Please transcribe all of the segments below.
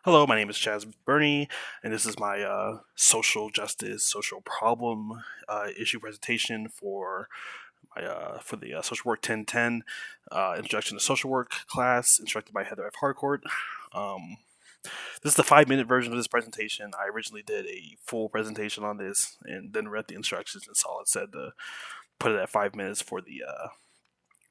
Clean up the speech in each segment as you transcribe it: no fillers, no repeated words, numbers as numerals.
Hello, my name is Chaz Burney, and this is my social justice, social problem issue presentation for the Social Work 1010 Introduction to Social Work class, instructed by Heather F. Harcourt. Um, this is the 5 minute version of this presentation. I originally did a full presentation on this and then read the instructions and saw it said to put it at 5 minutes for the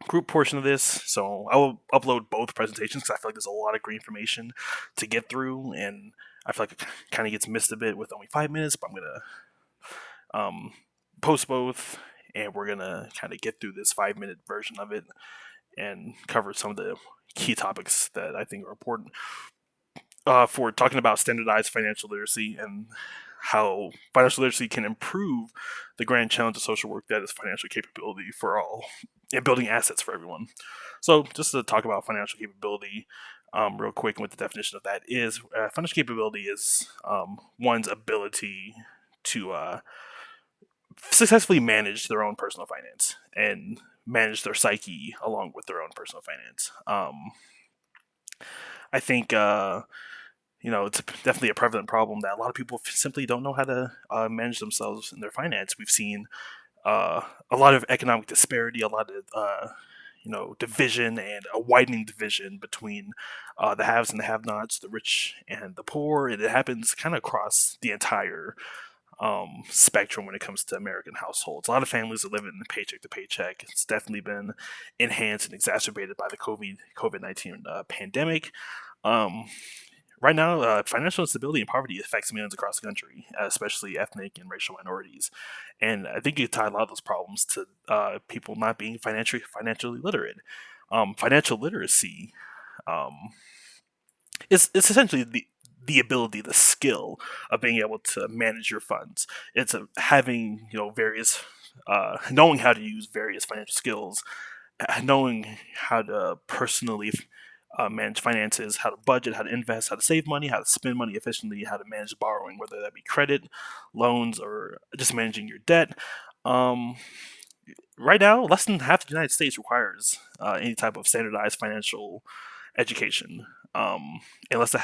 group portion of this. So I will upload both presentations because I feel like there's a lot of great information to get through, and I feel like it kind of gets missed a bit with only 5 minutes. But I'm gonna post both, and we're gonna kind of get through this 5 minute version of it and cover some of the key topics that I think are important for talking about standardized financial literacy and how financial literacy can improve the grand challenge of social work that is financial capability for all and building assets for everyone. So, just to talk about financial capability real quick and what the definition of that is, financial capability is one's ability to successfully manage their own personal finance and manage their psyche along with their own personal finance. I think it's definitely a prevalent problem that a lot of people simply don't know how to manage themselves and their finance. We've seen a lot of economic disparity, a lot of division and a widening division between the haves and the have-nots, the rich and the poor, and it happens kind of across the entire spectrum when it comes to American households. A lot of families are living paycheck to paycheck. It's definitely been enhanced and exacerbated by the COVID-19 pandemic. Um, Right now, financial instability and poverty affects millions across the country, especially ethnic and racial minorities. And I think you tie a lot of those problems to people not being financially literate. Financial literacy um, is essentially the ability, the skill of being able to manage your funds. It's having various knowing how to use various financial skills, knowing how to personally manage finances, how to budget, how to invest, how to save money, how to spend money efficiently, how to manage borrowing, whether that be credit, loans, or just managing your debt. Um, right now, less than half the United States requires any type of standardized financial education. Unless the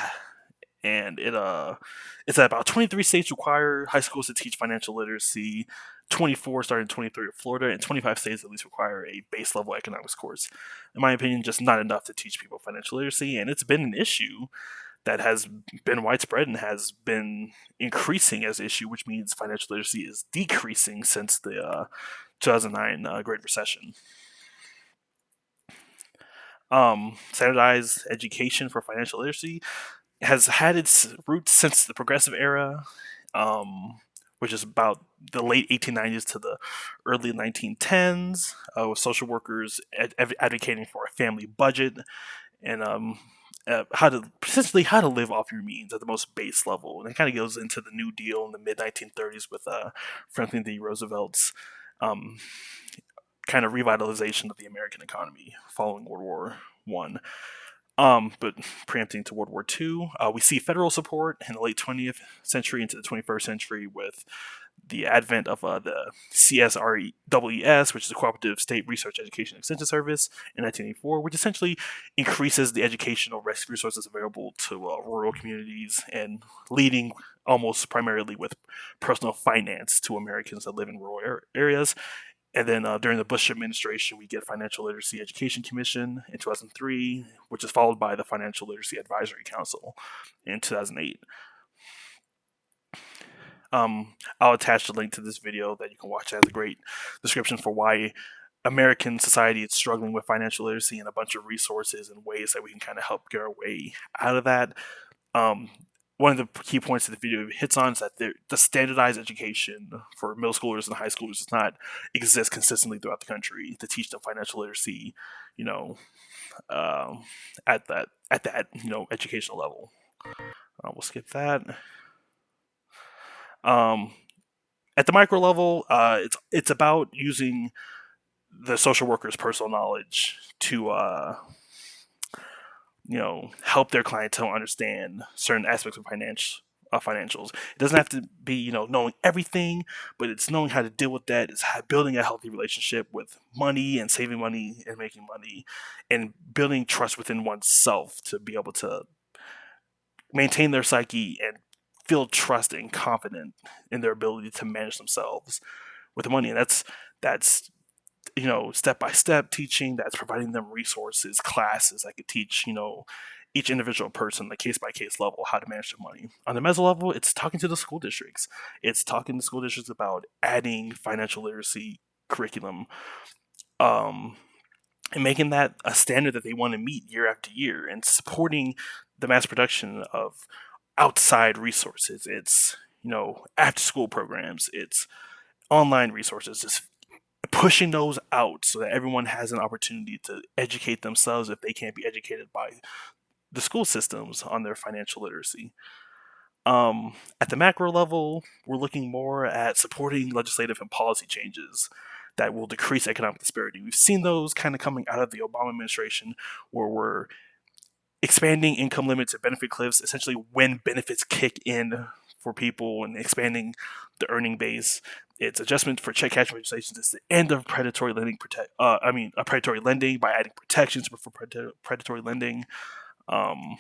and it's at about 23 states require high schools to teach financial literacy. 24 starting 23 in Florida, and 25 states at least require a base level economics course. In my opinion, just not enough to teach people financial literacy, and it's been an issue that has been widespread and has been increasing as an issue, which means financial literacy is decreasing since the 2009 Great Recession. Standardized education for financial literacy has had its roots since the progressive era, um, which is about the late 1890s to the early 1910s, with social workers advocating for a family budget and how to live off your means at the most base level. And it kind of goes into the New Deal in the mid 1930s with Franklin D. Roosevelt's um, kind of revitalization of the American economy following World War One. But preempting to World War II, we see federal support in the late 20th century into the 21st century with the advent of the CSREWS, which is the Cooperative State Research Education Extension Service in 1984, which essentially increases the educational resources available to rural communities and leading almost primarily with personal finance to Americans that live in rural areas. And then during the Bush administration, we get Financial Literacy Education Commission in 2003, which is followed by the Financial Literacy Advisory Council in 2008. I'll attach the link to this video that you can watch. It has a great description for why American society is struggling with financial literacy and a bunch of resources and ways that we can kind of help get our way out of that. Um, One of the key points that the video hits on is that the standardized education for middle schoolers and high schoolers does not exist consistently throughout the country to teach them financial literacy, you know, um, at that educational level. We'll skip that. Um, at the micro level, it's about using the social worker's personal knowledge to help their clientele understand certain aspects of financials. It doesn't have to be knowing everything, but it's knowing how to deal with that. It's building a healthy relationship with money and saving money and making money, and building trust within oneself to be able to maintain their psyche and feel trust and confident in their ability to manage themselves with the money. And that's step by step teaching, that's providing them resources, classes that could teach, each individual person, the case by case level, how to manage their money. On the meso level, it's talking to the school districts. It's talking to school districts about adding financial literacy curriculum, um, and making that a standard that they want to meet year after year, and supporting the mass production of outside resources. It's, after school programs, it's online resources, just pushing those out so that everyone has an opportunity to educate themselves if they can't be educated by the school systems on their financial literacy. At the macro level, we're looking more at supporting legislative and policy changes that will decrease economic disparity. We've seen those kind of coming out of the Obama administration, where we're expanding income limits and benefit cliffs, essentially when benefits kick in for people, and expanding the earning base. It's adjustment for check cash legislation. It's the end of predatory lending. Predatory lending by adding protections for predatory lending. Um,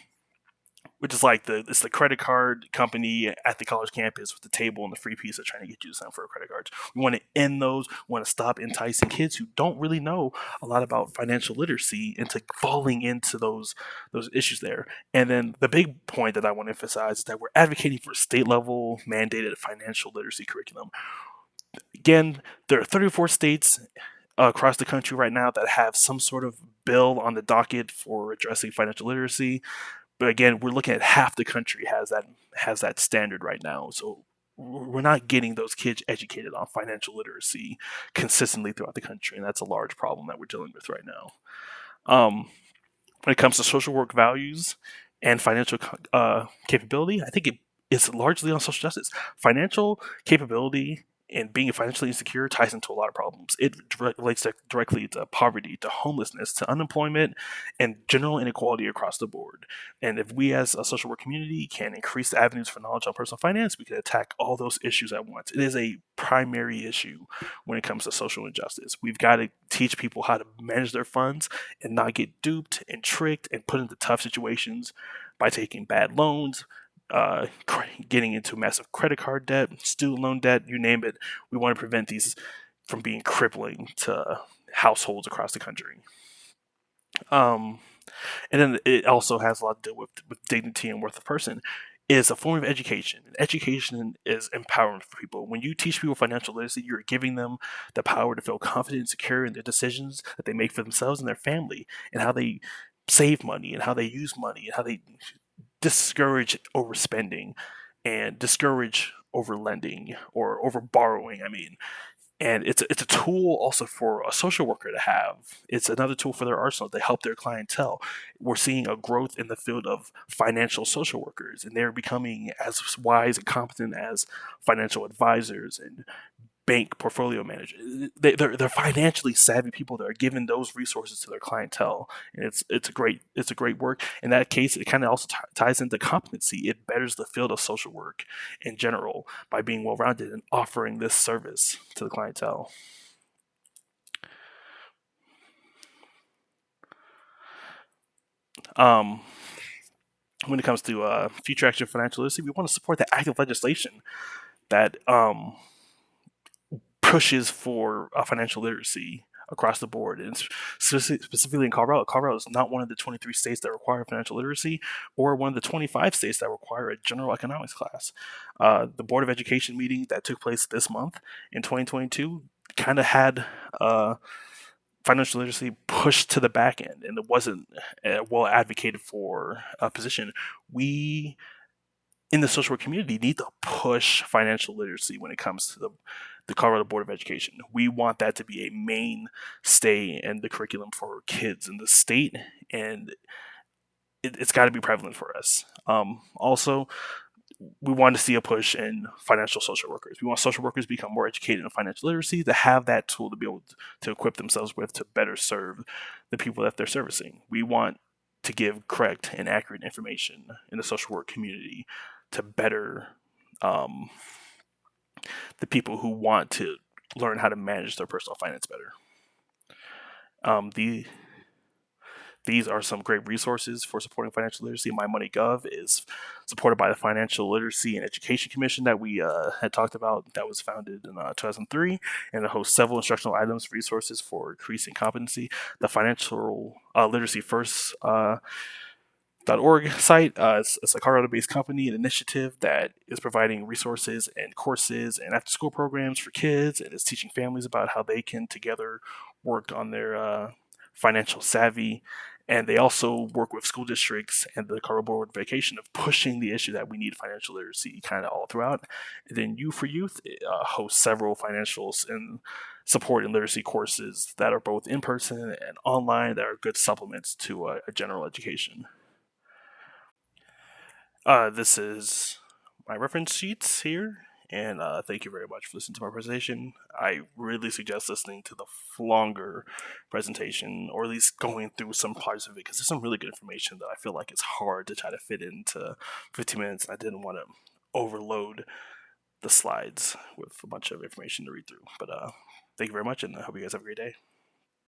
which is like it's the credit card company at the college campus with the table and the free pizza trying to get you to sign for a credit card. We want to end those. We want to stop enticing kids who don't really know a lot about financial literacy into falling into those issues there. And then the big point that I want to emphasize is that we're advocating for state level mandated financial literacy curriculum. Again, there are 34 states across the country right now that have some sort of bill on the docket for addressing financial literacy. But again, we're looking at half the country has that standard right now. So we're not getting those kids educated on financial literacy consistently throughout the country, and that's a large problem that we're dealing with right now. When it comes to social work values and financial capability, I think it's largely on social justice. Financial capability and being financially insecure ties into a lot of problems. It relates directly to poverty, to homelessness, to unemployment, and general inequality across the board. And if we as a social work community can increase the avenues for knowledge on personal finance, we can attack all those issues at once. It is a primary issue when it comes to social injustice. We've got to teach people how to manage their funds and not get duped and tricked and put into tough situations by taking bad loans, getting into massive credit card debt, student loan debt, you name it. We want to prevent these from being crippling to households across the country. Um, and then it also has a lot to do with dignity and worth of person. Is a form of education. Education is empowerment for people. When you teach people financial literacy, you're giving them the power to feel confident and secure in their decisions that they make for themselves and their family, and how they save money, and how they use money, and how they discourage overspending and discourage over lending or over borrowing. I mean, and it's a tool also for a social worker to have. It's another tool for their arsenal to help their clientele. We're seeing a growth in the field of financial social workers, and they're becoming as wise and competent as financial advisors and bank portfolio managers. They're financially savvy people that are giving those resources to their clientele, and it's a great work. In that case, it kind of also ties into competency. It betters the field of social work in general by being well rounded and offering this service to the clientele. Um, when it comes to future action financial literacy, we want to support the active legislation that pushes for financial literacy across the board. And specifically in Colorado, Colorado is not one of the 23 states that require financial literacy, or one of the 25 states that require a general economics class. The Board of Education meeting that took place this month in 2022 kind of had financial literacy pushed to the back end, and it wasn't well advocated for a position. We in the social work community need to push financial literacy when it comes to the Colorado Board of Education. We want that to be a mainstay in the curriculum for kids in the state, and it's got to be prevalent for us. Also, we want to see a push in financial social workers. We want social workers to become more educated in financial literacy, to have that tool to be able to equip themselves with to better serve the people that they're servicing. We want to give correct and accurate information in the social work community to better um, the people who want to learn how to manage their personal finance better. The These are some great resources for supporting financial literacy. MyMoneyGov is supported by the Financial Literacy and Education Commission that we had talked about, that was founded in 2003, and it hosts several instructional items, resources for increasing competency. The Financial Literacy First .org site. It's a Colorado-based company, an initiative that is providing resources and courses and after-school programs for kids, and is teaching families about how they can together work on their financial savvy. And they also work with school districts and the Colorado Board of Education of pushing the issue that we need financial literacy kind of all throughout. And then U for Youth hosts several financials and support and literacy courses that are both in person and online that are good supplements to a general education. This is my reference sheets here, and thank you very much for listening to my presentation. I really suggest listening to the longer presentation, or at least going through some parts of it, because there's some really good information that I feel like it's hard to try to fit into 15 minutes. And I didn't want to overload the slides with a bunch of information to read through. But thank you very much, and I hope you guys have a great day.